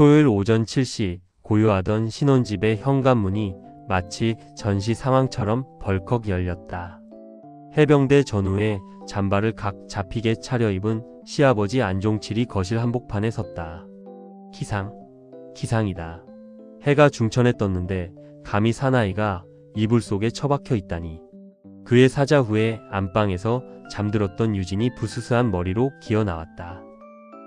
토요일 오전 7시 고요하던 신혼집의 현관문이 마치 전시 상황처럼 벌컥 열렸다. 해병대 전후에 잠바를 각 잡히게 차려입은 시아버지 안종칠이 거실 한복판에 섰다. 기상이다. 해가 중천에 떴는데 감히 사나이가 이불 속에 처박혀 있다니. 그의 사자 후에 안방에서 잠들었던 유진이 부스스한 머리로 기어 나왔다.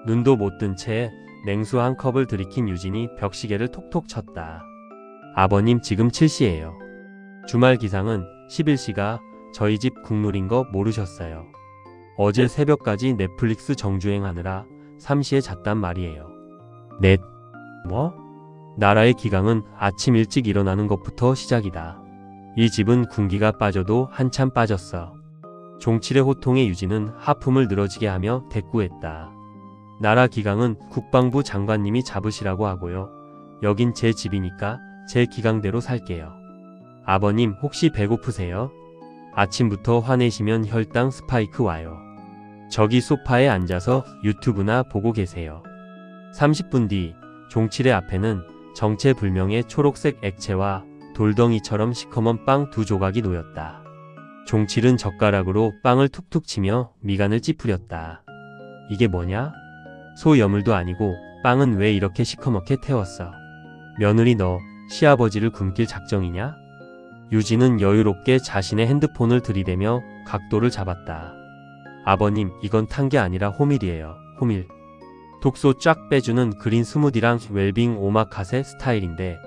눈도 못 뜬 채 냉수 한 컵을 들이킨 유진이 벽시계를 톡톡 쳤다. 아버님 지금 7시예요. 주말 기상은 11시가 저희 집 국룰인 거 모르셨어요. 어제 새벽까지 넷플릭스 정주행하느라 3시에 잤단 말이에요. 뭐? 나라의 기강은 아침 일찍 일어나는 것부터 시작이다. 이 집은 군기가 빠져도 한참 빠졌어. 종칠의 호통에 유진은 하품을 늘어지게 하며 대꾸했다. 나라 기강은 국방부 장관님이 잡으시라고 하고요. 여긴 제 집이니까 제 기강대로 살게요. 아버님 혹시 배고프세요? 아침부터 화내시면 혈당 스파이크 와요. 저기 소파에 앉아서 유튜브나 보고 계세요. 30분 뒤 종칠의 앞에는 정체불명의 초록색 액체와 돌덩이처럼 시커먼 빵 2조각이 놓였다. 종칠은 젓가락으로 빵을 툭툭 치며 미간을 찌푸렸다. 이게 뭐냐? 소 여물도 아니고 빵은 왜 이렇게 시커멓게 태웠어? 며느리 너 시아버지를 굶길 작정이냐? 유진은 여유롭게 자신의 핸드폰을 들이대며 각도를 잡았다. 아버님 이건 탄 게 아니라 호밀이에요. 호밀. 독소 쫙 빼주는 그린 스무디랑 웰빙 오마카세 스타일인데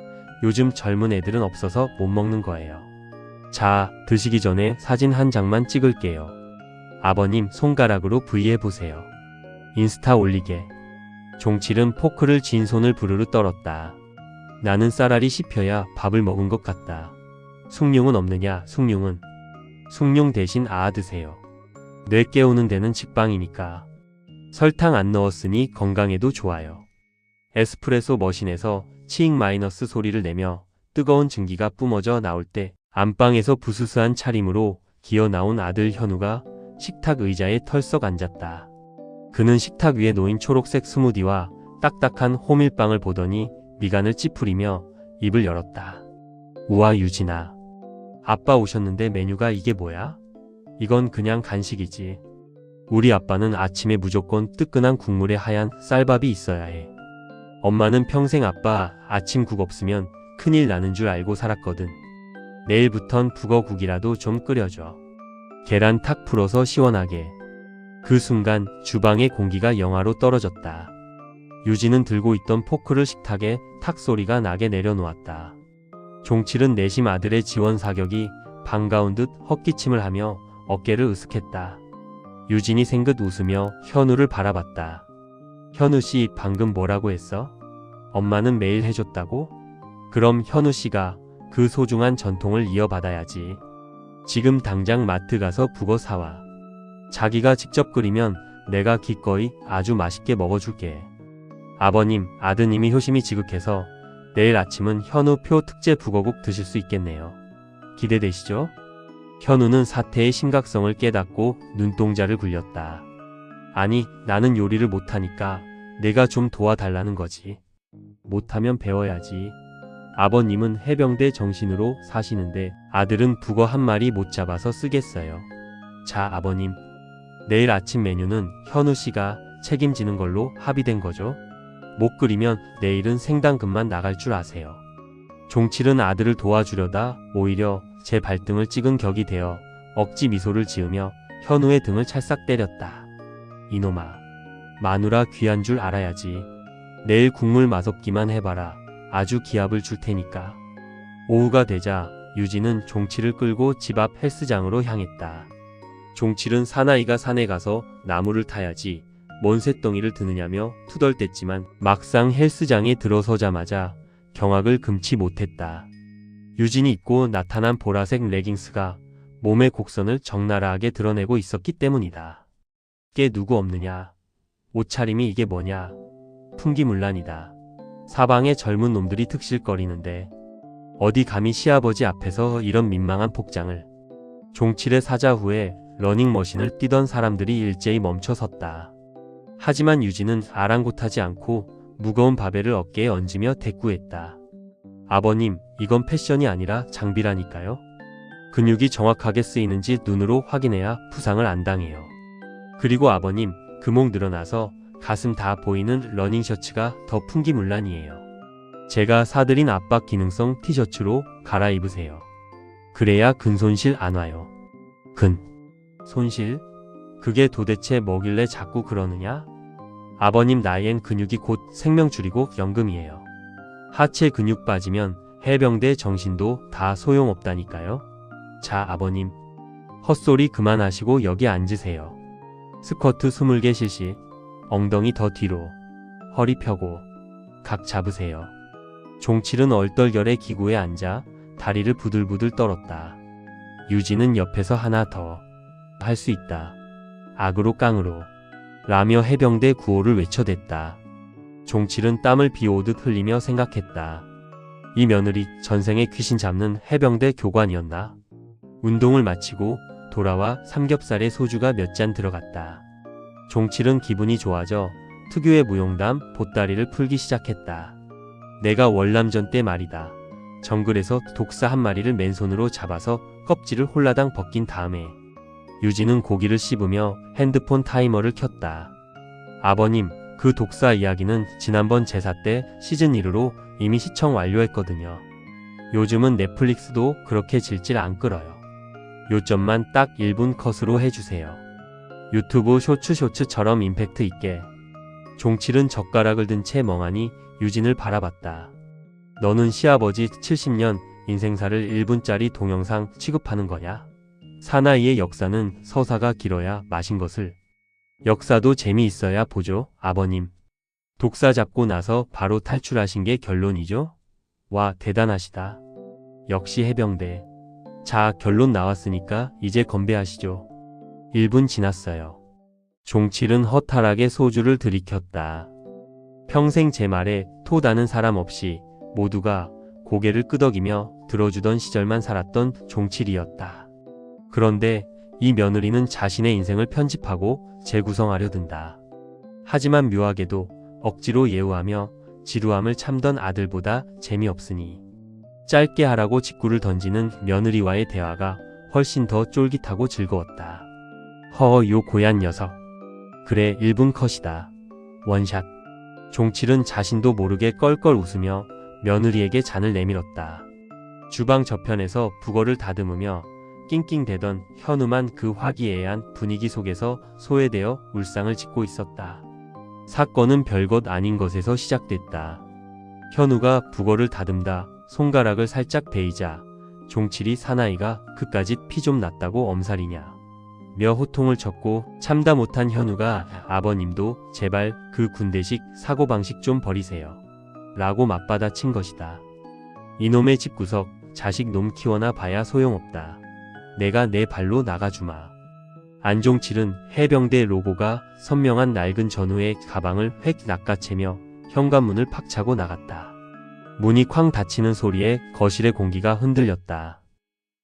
요즘 젊은 애들은 없어서 못 먹는 거예요. 자, 드시기 전에 사진 한 장만 찍을게요. 아버님 손가락으로 V해보세요. 인스타 올리게. 종칠은 포크를 진 손을 부르르 떨었다. 나는 쌀알이 씹혀야 밥을 먹은 것 같다. 숭늉은 없느냐? 숭늉 대신 드세요. 뇌 깨우는 데는 직방이니까. 설탕 안 넣었으니 건강에도 좋아요. 에스프레소 머신에서 치익 마이너스 소리를 내며 뜨거운 증기가 뿜어져 나올 때 안방에서 부스스한 차림으로 기어 나온 아들 현우가 식탁 의자에 털썩 앉았다. 그는 식탁 위에 놓인 초록색 스무디와 딱딱한 호밀빵을 보더니 미간을 찌푸리며 입을 열었다. 우와 유진아. 아빠 오셨는데 메뉴가 이게 뭐야? 이건 그냥 간식이지. 우리 아빠는 아침에 무조건 뜨끈한 국물에 하얀 쌀밥이 있어야 해. 엄마는 평생 아빠 아침 국 없으면 큰일 나는 줄 알고 살았거든. 내일부턴 북어국이라도 좀 끓여줘. 계란 탁 풀어서 시원하게. 그 순간 주방의 공기가 영하로 떨어졌다. 유진은 들고 있던 포크를 식탁에 탁 소리가 나게 내려놓았다. 종칠은 내심 아들의 지원 사격이 반가운 듯 헛기침을 하며 어깨를 으쓱했다. 유진이 생긋 웃으며 현우를 바라봤다. 현우씨 방금 뭐라고 했어? 엄마는 매일 해줬다고? 그럼 현우씨가 그 소중한 전통을 이어받아야지. 지금 당장 마트 가서 북어 사와. 자기가 직접 끓이면 내가 기꺼이 아주 맛있게 먹어줄게. 아버님, 아드님이 효심이 지극해서 내일 아침은 현우 표 특제 북어국 드실 수 있겠네요. 기대되시죠? 현우는 사태의 심각성을 깨닫고 눈동자를 굴렸다. 아니, 나는 요리를 못하니까 내가 좀 도와달라는 거지. 못하면 배워야지. 아버님은 해병대 정신으로 사시는데 아들은 북어 한 마리 못 잡아서 쓰겠어요. 자, 아버님. 내일 아침 메뉴는 현우씨가 책임지는 걸로 합의된 거죠? 못 끓이면 내일은 생당근만 나갈 줄 아세요. 종칠은 아들을 도와주려다 오히려 제 발등을 찍은 격이 되어 억지 미소를 지으며 현우의 등을 찰싹 때렸다. 이놈아, 마누라 귀한 줄 알아야지. 내일 국물 맛없기만 해봐라. 아주 기합을 줄 테니까. 오후가 되자 유진은 종칠을 끌고 집 앞 헬스장으로 향했다. 종칠은 사나이가 산에 가서 나무를 타야지 뭔 쇳덩이를 드느냐며 투덜댔지만 막상 헬스장에 들어서자마자 경악을 금치 못했다. 유진이 입고 나타난 보라색 레깅스가 몸의 곡선을 적나라하게 드러내고 있었기 때문이다. 께 누구 없느냐? 옷차림이 이게 뭐냐? 풍기문란이다. 사방에 젊은 놈들이 특실거리는데 어디 감히 시아버지 앞에서 이런 민망한 복장을. 종칠의 사자 후에 러닝머신을 뛰던 사람들이 일제히 멈춰섰다. 하지만 유진은 아랑곳하지 않고 무거운 바벨을 어깨에 얹으며 대꾸했다. 아버님, 이건 패션이 아니라 장비라니까요. 근육이 정확하게 쓰이는지 눈으로 확인해야 부상을 안 당해요. 그리고 아버님, 금목 늘어나서 가슴 다 보이는 러닝 셔츠가 더 풍기문란이에요. 제가 사드린 압박 기능성 티셔츠로 갈아입으세요. 그래야 근손실 안 와요. 손실? 그게 도대체 뭐길래 자꾸 그러느냐? 아버님 나이엔 근육이 곧 생명줄이고 연금이에요. 하체 근육 빠지면 해병대 정신도 다 소용없다니까요. 자, 아버님. 헛소리 그만하시고 여기 앉으세요. 스쿼트 20개 실시. 엉덩이 더 뒤로. 허리 펴고. 각 잡으세요. 종칠은 얼떨결에 기구에 앉아 다리를 부들부들 떨었다. 유진은 옆에서 하나 더. 할 수 있다. 악으로 깡으로. 라며 해병대 구호를 외쳐댔다. 종칠은 땀을 비오듯 흘리며 생각했다. 이 며느리 전생에 귀신 잡는 해병대 교관이었나? 운동을 마치고 돌아와 삼겹살에 소주가 몇 잔 들어갔다. 종칠은 기분이 좋아져 특유의 무용담 보따리를 풀기 시작했다. 내가 월남전 때 말이다. 정글에서 독사 한 마리를 맨손으로 잡아서 껍질을 홀라당 벗긴 다음에 유진은 고기를 씹으며 핸드폰 타이머를 켰다. 아버님, 그 독사 이야기는 지난번 제사 때 시즌1으로 이미 시청 완료했거든요. 요즘은 넷플릭스도 그렇게 질질 안 끌어요. 요점만 딱 1분 컷으로 해주세요. 유튜브 쇼츠처럼 임팩트 있게. 종칠은 젓가락을 든 채 멍하니 유진을 바라봤다. 너는 시아버지 70년 인생사를 1분짜리 동영상 취급하는 거냐? 사나이의 역사는 서사가 길어야 마신 것을. 역사도 재미있어야 보죠, 아버님. 독사 잡고 나서 바로 탈출하신 게 결론이죠? 와, 대단하시다. 역시 해병대. 자, 결론 나왔으니까 이제 건배하시죠. 1분 지났어요. 종칠은 허탈하게 소주를 들이켰다. 평생 제 말에 토 다는 사람 없이 모두가 고개를 끄덕이며 들어주던 시절만 살았던 종칠이었다. 그런데 이 며느리는 자신의 인생을 편집하고 재구성하려 든다. 하지만 묘하게도 억지로 예우하며 지루함을 참던 아들보다 재미없으니 짧게 하라고 직구를 던지는 며느리와의 대화가 훨씬 더 쫄깃하고 즐거웠다. 허, 요 고얀 녀석. 그래, 1분 컷이다. 원샷. 종칠은 자신도 모르게 껄껄 웃으며 며느리에게 잔을 내밀었다. 주방 저편에서 북어를 다듬으며 낑낑대던 현우만 그 화기애애한 분위기 속에서 소외되어 울상을 짓고 있었다. 사건은 별것 아닌 것에서 시작됐다. 현우가 북어를 다듬다 손가락을 살짝 베이자 종칠이 사나이가 그까짓 피 좀 났다고 엄살이냐 며 호통을 쳤고 참다 못한 현우가 아버님도 제발 그 군대식 사고방식 좀 버리세요 라고 맞받아 친 것이다. 이놈의 집구석 자식 놈 키워나 봐야 소용없다. 내가 내 발로 나가주마. 안종칠은 해병대 로고가 선명한 낡은 전후의 가방을 획 낚아채며 현관문을 팍 차고 나갔다. 문이 쾅 닫히는 소리에 거실의 공기가 흔들렸다.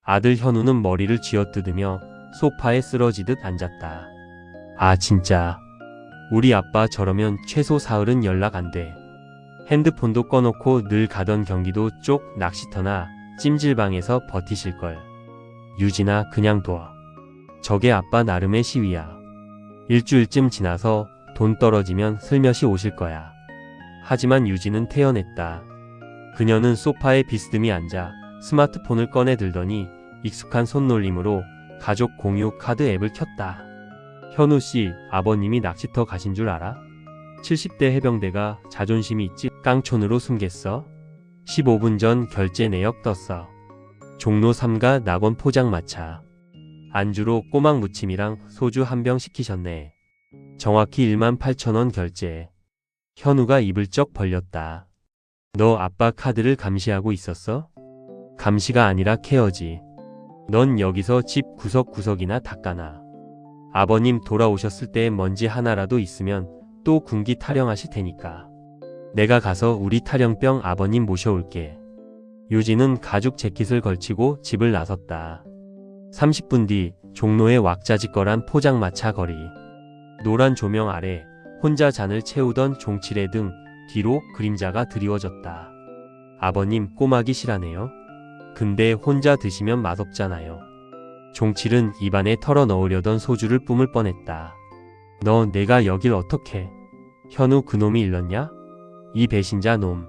아들 현우는 머리를 쥐어뜯으며 소파에 쓰러지듯 앉았다. 아, 진짜. 우리 아빠 저러면 최소 사흘은 연락 안 돼. 핸드폰도 꺼놓고 늘 가던 경기도 쪽 낚시터나 찜질방에서 버티실걸. 유진아, 그냥 둬. 저게 아빠 나름의 시위야. 일주일쯤 지나서 돈 떨어지면 슬며시 오실 거야. 하지만 유진은 태연했다. 그녀는 소파에 비스듬히 앉아 스마트폰을 꺼내 들더니 익숙한 손놀림으로 가족 공유 카드 앱을 켰다. 현우씨, 아버님이 낚시터 가신 줄 알아? 70대 해병대가 자존심이 있지 깡촌으로 숨겠어? 15분 전 결제 내역 떴어. 종로 3가 낙원 포장마차. 안주로 꼬막 무침이랑 소주 한 병 시키셨네. 정확히 18,000원 결제. 현우가 입을 쩍 벌렸다. 너 아빠 카드를 감시하고 있었어? 감시가 아니라 케어지. 넌 여기서 집 구석구석이나 닦아놔. 아버님 돌아오셨을 때 먼지 하나라도 있으면 또 군기 타령하실 테니까. 내가 가서 우리 타령병 아버님 모셔올게. 유진은 가죽 재킷을 걸치고 집을 나섰다. 30분 뒤 종로의 왁자지껄한 포장마차 거리. 노란 조명 아래 혼자 잔을 채우던 종칠의 등 뒤로 그림자가 드리워졌다. 아버님, 꼬막이 실하네요. 근데 혼자 드시면 맛없잖아요. 종칠은 입안에 털어 넣으려던 소주를 뿜을 뻔했다. 너 내가 여길 어떻게? 현우 그놈이 일렀냐? 이 배신자 놈.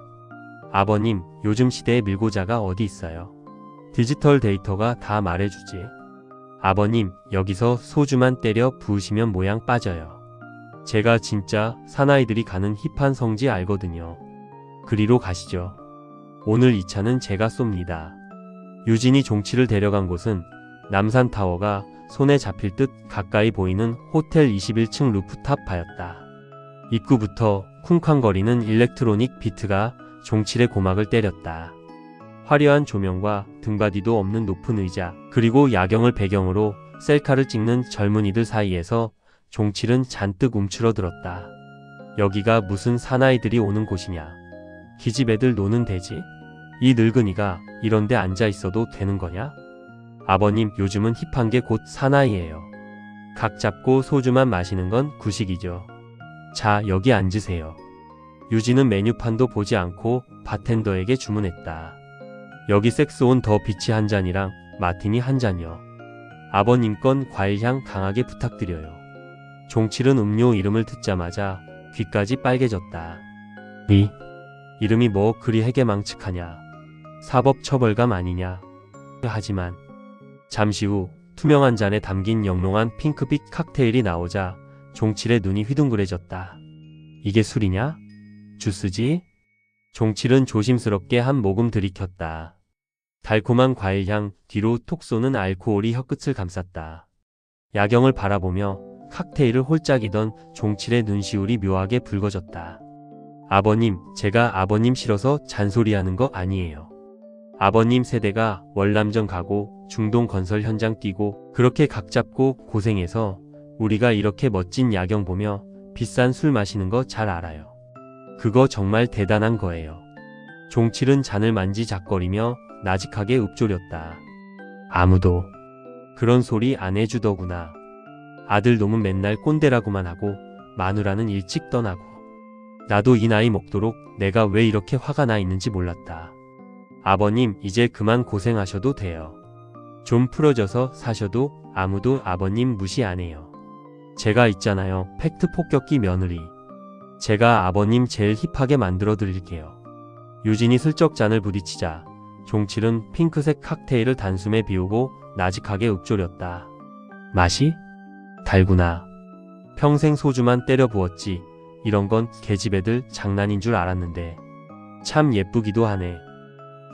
아버님, 요즘 시대에 밀고자가 어디 있어요? 디지털 데이터가 다 말해주지. 아버님, 여기서 소주만 때려 부으시면 모양 빠져요. 제가 진짜 사나이들이 가는 힙한 성지 알거든요. 그리로 가시죠. 오늘 이 차는 제가 쏩니다. 유진이 종칠을 데려간 곳은 남산타워가 손에 잡힐 듯 가까이 보이는 호텔 21층 루프탑 바였다. 입구부터 쿵쾅거리는 일렉트로닉 비트가 종칠의 고막을 때렸다. 화려한 조명과 등받이도 없는 높은 의자, 그리고 야경을 배경으로 셀카를 찍는 젊은이들 사이에서 종칠은 잔뜩 움츠러들었다. 여기가 무슨 사나이들이 오는 곳이냐. 기집애들 노는 데지? 이 늙은이가 이런데 앉아 있어도 되는 거냐? 아버님, 요즘은 힙한 게 곧 사나이예요. 각 잡고 소주만 마시는 건 구식이죠. 자, 여기 앉으세요. 유진은 메뉴판도 보지 않고 바텐더에게 주문했다. 여기 섹스온 더 비치 한 잔이랑 마티니 한 잔요. 아버님 건 과일향 강하게 부탁드려요. 종칠은 음료 이름을 듣자마자 귀까지 빨개졌다. 이 이름이 뭐 그리 해괴망측하냐. 사법처벌감 아니냐. 하지만 잠시 후 투명한 잔에 담긴 영롱한 핑크빛 칵테일이 나오자 종칠의 눈이 휘둥그레졌다. 이게 술이냐? 주스지? 종칠은 조심스럽게 한 모금 들이켰다. 달콤한 과일향, 뒤로 톡 쏘는 알코올이 혀끝을 감쌌다. 야경을 바라보며 칵테일을 홀짝이던 종칠의 눈시울이 묘하게 붉어졌다. 아버님, 제가 아버님 싫어서 잔소리하는 거 아니에요. 아버님 세대가 월남전 가고 중동 건설 현장 뛰고 그렇게 각 잡고 고생해서 우리가 이렇게 멋진 야경 보며 비싼 술 마시는 거 잘 알아요. 그거 정말 대단한 거예요. 종칠은 잔을 만지작거리며 나직하게 읊조렸다. 아무도 그런 소리 안 해주더구나. 아들 놈은 맨날 꼰대라고만 하고 마누라는 일찍 떠나고. 나도 이 나이 먹도록 내가 왜 이렇게 화가 나 있는지 몰랐다. 아버님, 이제 그만 고생하셔도 돼요. 좀 풀어져서 사셔도 아무도 아버님 무시 안 해요. 제가 있잖아요. 팩트 폭격기 며느리. 제가 아버님 제일 힙하게 만들어 드릴게요. 유진이 슬쩍 잔을 부딪히자 종칠은 핑크색 칵테일을 단숨에 비우고 나직하게 읊조렸다. 맛이? 달구나. 평생 소주만 때려 부었지. 이런 건 계집애들 장난인 줄 알았는데 참 예쁘기도 하네.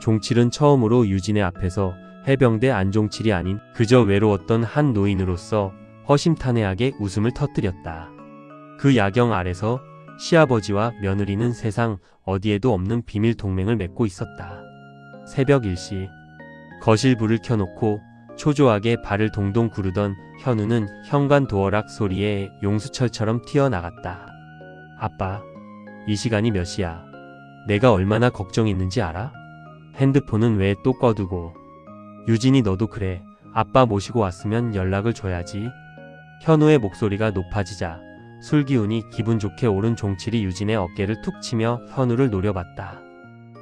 종칠은 처음으로 유진의 앞에서 해병대 안종칠이 아닌 그저 외로웠던 한 노인으로서 허심탄회하게 웃음을 터뜨렸다. 그 야경 아래서 시아버지와 며느리는 세상 어디에도 없는 비밀 동맹을 맺고 있었다. 새벽 1시 거실 불을 켜놓고 초조하게 발을 동동 구르던 현우는 현관 도어락 소리에 용수철처럼 튀어나갔다. 아빠, 이 시간이 몇 시야? 내가 얼마나 걱정했는지 알아? 핸드폰은 왜 또 꺼두고. 유진이 너도 그래. 아빠 모시고 왔으면 연락을 줘야지. 현우의 목소리가 높아지자 술 기운이 기분 좋게 오른 종칠이 유진의 어깨를 툭 치며 현우를 노려봤다.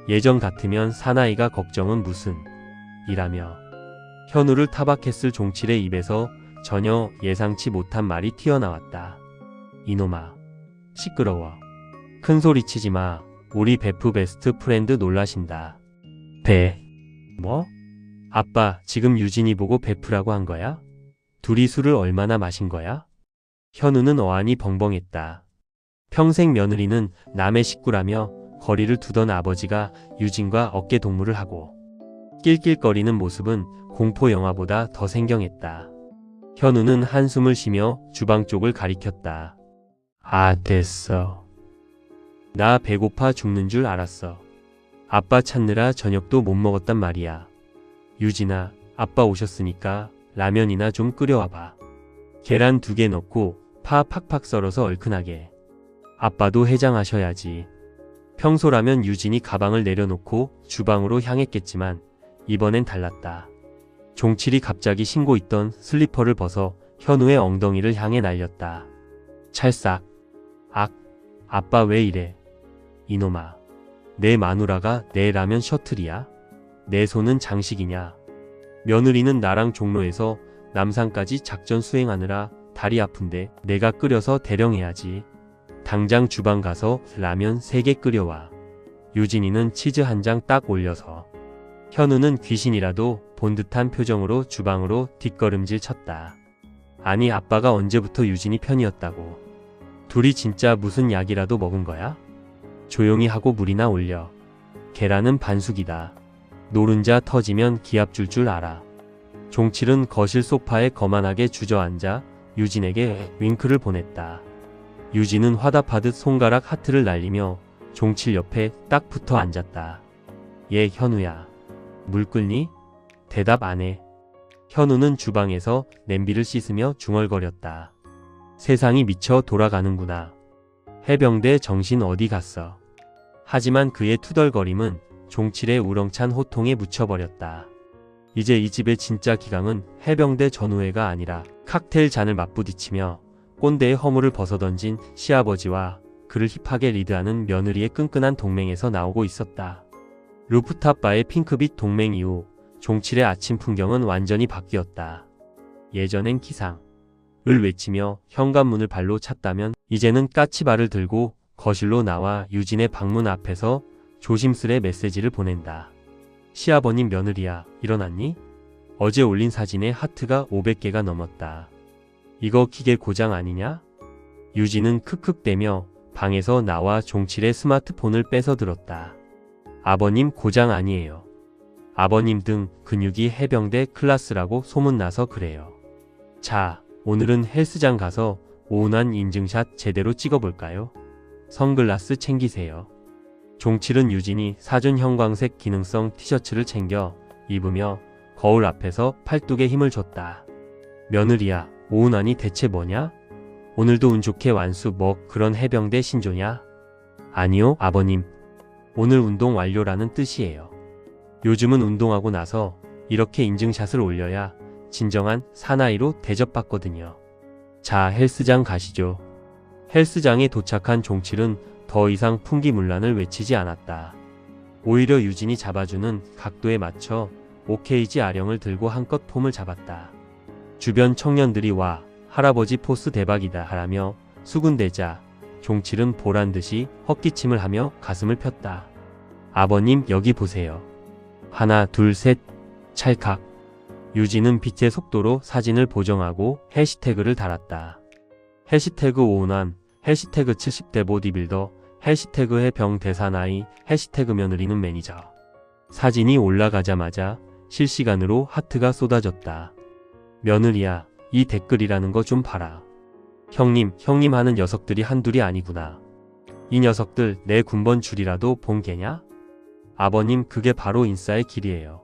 예전 같으면 사나이가 걱정은 무슨 이라며 현우를 타박했을 종칠의 입에서 전혀 예상치 못한 말이 튀어나왔다. 이놈아, 시끄러워. 큰 소리 치지 마. 우리 베프 베스트 프렌드 놀라신다. 뭐? 아빠, 지금 유진이 보고 베프라고 한 거야? 둘이 술을 얼마나 마신 거야? 현우는 어안이 벙벙했다. 평생 며느리는 남의 식구라며 거리를 두던 아버지가 유진과 어깨 동무를 하고 낄낄거리는 모습은 공포 영화보다 더 생경했다. 현우는 한숨을 쉬며 주방 쪽을 가리켰다. 아, 됐어. 나 배고파 죽는 줄 알았어. 아빠 찾느라 저녁도 못 먹었단 말이야. 유진아, 아빠 오셨으니까 라면이나 좀 끓여와봐. 계란 2개 넣고 파 팍팍 썰어서 얼큰하게. 아빠도 해장하셔야지. 평소라면 유진이 가방을 내려놓고 주방으로 향했겠지만 이번엔 달랐다. 종칠이 갑자기 신고 있던 슬리퍼를 벗어 현우의 엉덩이를 향해 날렸다. 찰싹. 악, 아빠 왜 이래? 이놈아. 내 마누라가 내 라면 셔틀이야? 내 손은 장식이냐? 며느리는 나랑 종로에서 남산까지 작전 수행하느라 다리 아픈데 내가 끓여서 대령해야지. 당장 주방 가서 라면 3개 끓여와. 유진이는 치즈 한 장 딱 올려서. 현우는 귀신이라도 본 듯한 표정으로 주방으로 뒷걸음질 쳤다. 아니 아빠가 언제부터 유진이 편이었다고. 둘이 진짜 무슨 약이라도 먹은 거야? 조용히 하고 물이나 올려. 계란은 반숙이다. 노른자 터지면 기합 줄 알아. 종칠은 거실 소파에 거만하게 주저앉아 유진에게 윙크를 보냈다. 유진은 화답하듯 손가락 하트를 날리며 종칠 옆에 딱 붙어 앉았다. 얘 현우야. 물 끓니? 대답 안 해. 현우는 주방에서 냄비를 씻으며 중얼거렸다. 세상이 미쳐 돌아가는구나. 해병대 정신 어디 갔어? 하지만 그의 투덜거림은 종칠의 우렁찬 호통에 묻혀버렸다. 이제 이 집의 진짜 기강은 해병대 전우회가 아니라 칵테일 잔을 맞부딪히며 꼰대의 허물을 벗어던진 시아버지와 그를 힙하게 리드하는 며느리의 끈끈한 동맹에서 나오고 있었다. 루프탑 바의 핑크빛 동맹 이후 종칠의 아침 풍경은 완전히 바뀌었다. 예전엔 기상을 외치며 현관문을 발로 찼다면 이제는 까치발을 들고 거실로 나와 유진의 방문 앞에서 조심스레 메시지를 보낸다. 시아버님 며느리야 일어났니? 어제 올린 사진에 하트가 500개가 넘었다. 이거 기계 고장 아니냐? 유진은 크크대며 방에서 나와 종칠의 스마트폰을 뺏어 들었다. 아버님 고장 아니에요. 아버님 등 근육이 해병대 클래스라고 소문나서 그래요. 자, 오늘은 헬스장 가서 오운한 인증샷 제대로 찍어볼까요? 선글라스 챙기세요. 종칠은 유진이 사준 형광색 기능성 티셔츠를 챙겨 입으며 거울 앞에서 팔뚝에 힘을 줬다. 며느리야, 오운환이 대체 뭐냐? 오늘도 운 좋게 완수 뭐 그런 해병대 신조냐? 아니요, 아버님. 오늘 운동 완료라는 뜻이에요. 요즘은 운동하고 나서 이렇게 인증샷을 올려야 진정한 사나이로 대접받거든요. 자, 헬스장 가시죠. 헬스장에 도착한 종칠은 더 이상 풍기문란을 외치지 않았다. 오히려 유진이 잡아주는 각도에 맞춰 OKG 아령을 들고 한껏 폼을 잡았다. 주변 청년들이 와 할아버지 포스 대박이다 하라며 수군대자 종칠은 보란듯이 헛기침을 하며 가슴을 폈다. 아버님 여기 보세요. 하나 둘 셋 찰칵. 유진은 빛의 속도로 사진을 보정하고 해시태그를 달았다. 해시태그 오운환, 해시태그 70대 보디빌더, 해시태그 해병 대사나이, 해시태그 며느리는 매니저. 사진이 올라가자마자 실시간으로 하트가 쏟아졌다. 며느리야, 이 댓글이라는 거 좀 봐라. 형님 하는 녀석들이 한둘이 아니구나. 이 녀석들 내 군번 줄이라도 본 게냐? 아버님 그게 바로 인싸의 길이에요.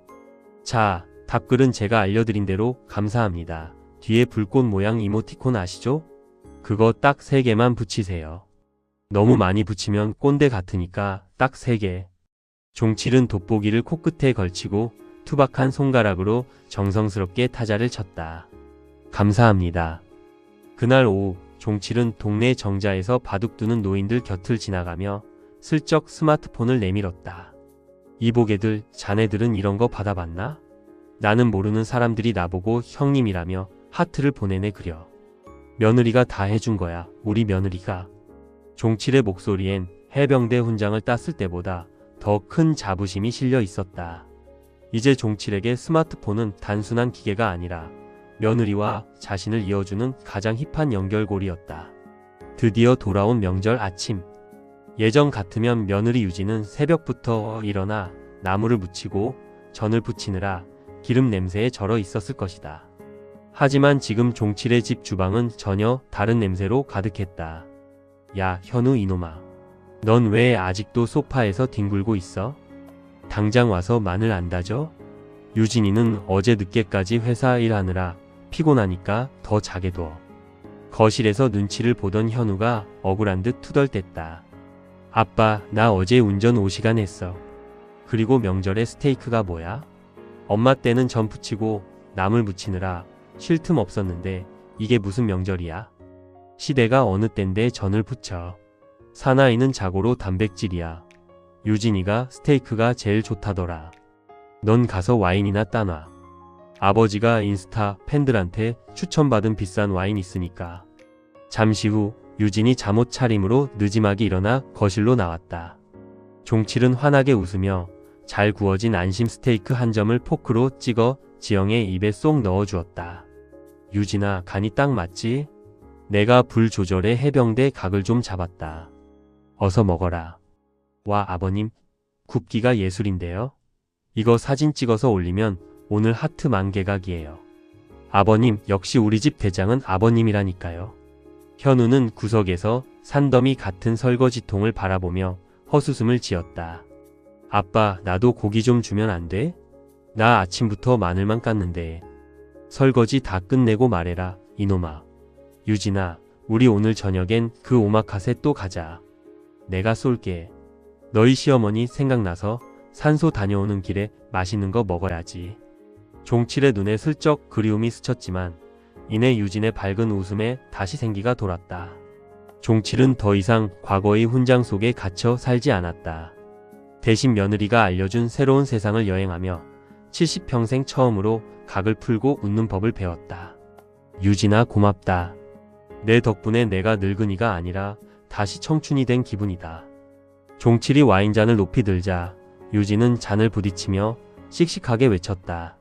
자, 답글은 제가 알려드린 대로 감사합니다. 뒤에 불꽃 모양 이모티콘 아시죠? 그거 딱 3개만 붙이세요. 너무 많이 붙이면 꼰대 같으니까 딱 3개. 종칠은 돋보기를 코끝에 걸치고 투박한 손가락으로 정성스럽게 타자를 쳤다. 감사합니다. 그날 오후 종칠은 동네 정자에서 바둑두는 노인들 곁을 지나가며 슬쩍 스마트폰을 내밀었다. 이보게들 자네들은 이런 거 받아봤나? 나는 모르는 사람들이 나보고 형님이라며 하트를 보내네 그려. 며느리가 다 해준 거야. 우리 며느리가. 종칠의 목소리엔 해병대 훈장을 땄을 때보다 더 큰 자부심이 실려 있었다. 이제 종칠에게 스마트폰은 단순한 기계가 아니라 며느리와 자신을 이어주는 가장 힙한 연결고리였다. 드디어 돌아온 명절 아침. 예전 같으면 며느리 유진은 새벽부터 일어나 나무를 묻히고 전을 부치느라 기름 냄새에 절어 있었을 것이다. 하지만 지금 종칠의 집 주방은 전혀 다른 냄새로 가득했다. 야, 현우 이놈아. 넌 왜 아직도 소파에서 뒹굴고 있어? 당장 와서 마늘 안 다져? 유진이는 어제 늦게까지 회사 일하느라 피곤하니까 더 자게 둬. 거실에서 눈치를 보던 현우가 억울한 듯 투덜댔다. 아빠, 나 어제 운전 5시간 했어. 그리고 명절에 스테이크가 뭐야? 엄마 때는 전 부치고 나물 무치느라 쉴 틈 없었는데 이게 무슨 명절이야? 시대가 어느 땐데 전을 부쳐. 사나이는 자고로 단백질이야. 유진이가 스테이크가 제일 좋다더라. 넌 가서 와인이나 따놔. 아버지가 인스타 팬들한테 추천받은 비싼 와인 있으니까. 잠시 후 유진이 잠옷 차림으로 느지막이 일어나 거실로 나왔다. 종칠은 환하게 웃으며 잘 구워진 안심 스테이크 한 점을 포크로 찍어 지영의 입에 쏙 넣어주었다. 유진아, 간이 딱 맞지? 내가 불 조절해 해병대 각을 좀 잡았다. 어서 먹어라. 와, 아버님, 굽기가 예술인데요? 이거 사진 찍어서 올리면 오늘 하트 만개각이에요. 아버님, 역시 우리 집 대장은 아버님이라니까요. 현우는 구석에서 산더미 같은 설거지통을 바라보며 헛웃음을 지었다. 아빠, 나도 고기 좀 주면 안 돼? 나 아침부터 마늘만 깠는데. 설거지 다 끝내고 말해라, 이놈아. 유진아, 우리 오늘 저녁엔 그 오마카세 또 가자. 내가 쏠게. 너희 시어머니 생각나서 산소 다녀오는 길에 맛있는 거 먹어야지. 종칠의 눈에 슬쩍 그리움이 스쳤지만 이내 유진의 밝은 웃음에 다시 생기가 돌았다. 종칠은 더 이상 과거의 훈장 속에 갇혀 살지 않았다. 대신 며느리가 알려준 새로운 세상을 여행하며 70평생 처음으로 각을 풀고 웃는 법을 배웠다. 유진아, 고맙다. 내 덕분에 내가 늙은이가 아니라 다시 청춘이 된 기분이다. 종칠이 와인잔을 높이 들자 유진은 잔을 부딪히며 씩씩하게 외쳤다.